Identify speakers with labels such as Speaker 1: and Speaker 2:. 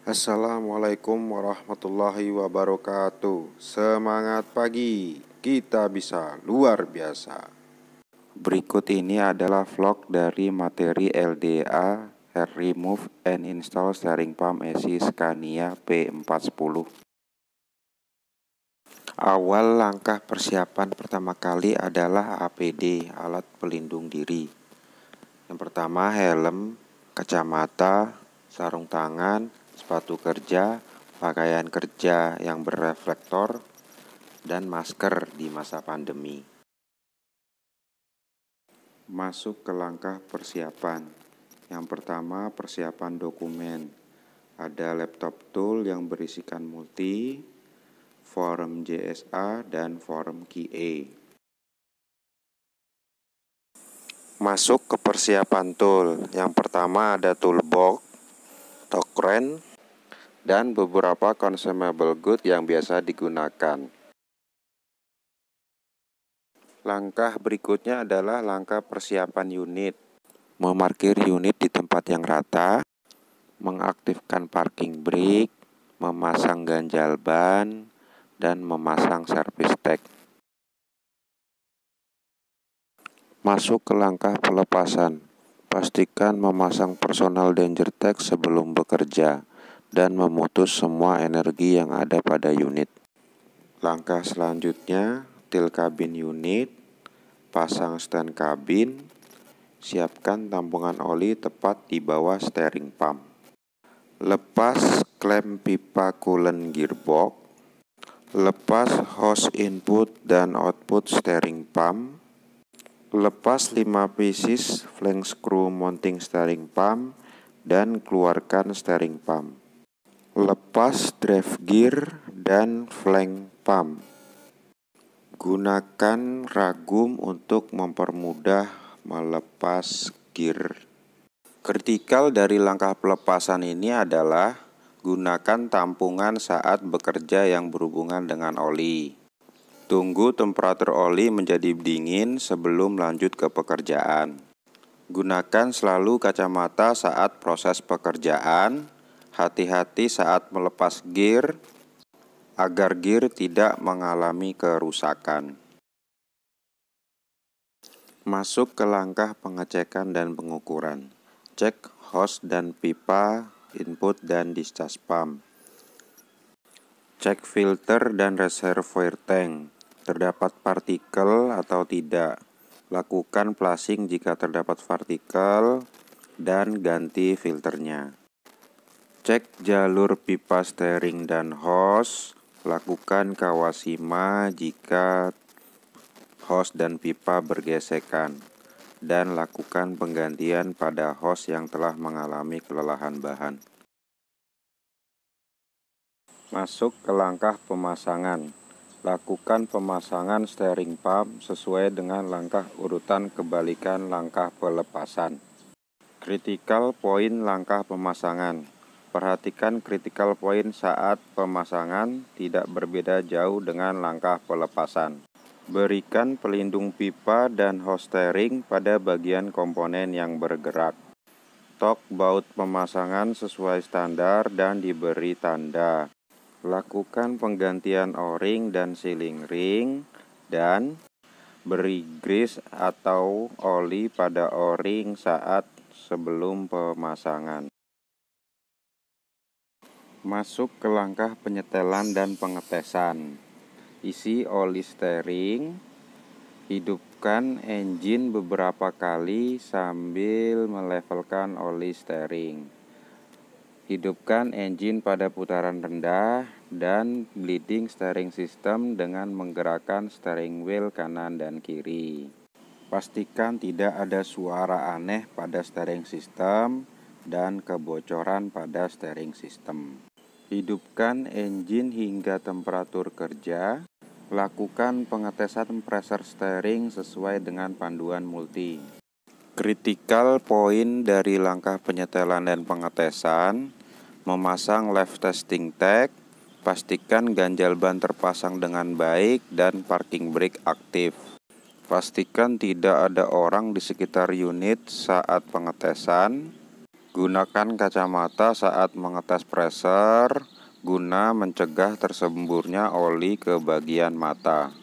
Speaker 1: Assalamualaikum warahmatullahi wabarakatuh. Semangat pagi, kita bisa luar biasa. Berikut ini adalah vlog dari materi LDA Hair Remove and Install Steering Pump AC Scania P410. Awal langkah persiapan pertama kali adalah APD, alat pelindung diri. Yang pertama helm, kacamata, sarung tangan, sepatu kerja, pakaian kerja yang berreflektor, dan masker di masa pandemi. Masuk ke langkah persiapan. Yang pertama, persiapan dokumen. Ada laptop tool yang berisikan multi, form JSA, dan form QA. Masuk ke persiapan tool. Yang pertama ada toolbox, tokren, dan beberapa consumable good yang biasa digunakan. Langkah berikutnya adalah langkah persiapan unit. Memarkir unit di tempat yang rata, mengaktifkan parking brake, memasang ganjal ban, dan memasang service tag. Masuk ke langkah pelepasan. Pastikan memasang personal danger tag sebelum bekerja dan memutus semua energi yang ada pada unit. Langkah selanjutnya, til kabin unit, pasang stand kabin, siapkan tampungan oli tepat di bawah steering pump. Lepas klem pipa coolant gearbox, lepas hose input dan output steering pump, lepas 5 pieces flank screw mounting steering pump dan keluarkan steering pump. Lepas drive gear dan flank pump. Gunakan ragum untuk mempermudah melepas gear. Kritikal dari langkah pelepasan ini adalah gunakan tampungan saat bekerja yang berhubungan dengan oli. Tunggu temperatur oli menjadi dingin sebelum lanjut ke pekerjaan. Gunakan selalu kacamata saat proses pekerjaan. Hati-hati saat melepas gear, agar gear tidak mengalami kerusakan. Masuk ke langkah pengecekan dan pengukuran. Cek hose dan pipa, input dan discharge pump. Cek filter dan reservoir tank. Terdapat partikel atau tidak. Lakukan flushing jika terdapat partikel dan ganti filternya. Cek jalur pipa steering dan hose. Lakukan kawashima jika hose dan pipa bergesekan. Dan lakukan penggantian pada hose yang telah mengalami kelelahan bahan. Masuk ke langkah pemasangan. Lakukan pemasangan steering pump sesuai dengan langkah urutan kebalikan langkah pelepasan. Critical point langkah pemasangan. Perhatikan critical point saat pemasangan tidak berbeda jauh dengan langkah pelepasan. Berikan pelindung pipa dan hose steering pada bagian komponen yang bergerak. Tok baut pemasangan sesuai standar dan diberi tanda. Lakukan penggantian o-ring dan sealing ring dan beri grease atau oli pada o-ring saat sebelum pemasangan. Masuk ke langkah penyetelan dan pengetesan. Isi oli steering. Hidupkan engine beberapa kali sambil melevelkan oli steering. Hidupkan engine pada putaran rendah dan bleeding steering system dengan menggerakkan steering wheel kanan dan kiri. Pastikan tidak ada suara aneh pada steering system dan kebocoran pada steering system. Hidupkan engine hingga temperatur kerja. Lakukan pengetesan pressure steering sesuai dengan panduan multi. Critical point dari langkah penyetelan dan pengetesan. Memasang left testing tag. Pastikan ganjal ban terpasang dengan baik dan parking brake aktif. Pastikan tidak ada orang di sekitar unit saat pengetesan. Gunakan kacamata saat mengetes pressure guna mencegah tersemburnya oli ke bagian mata.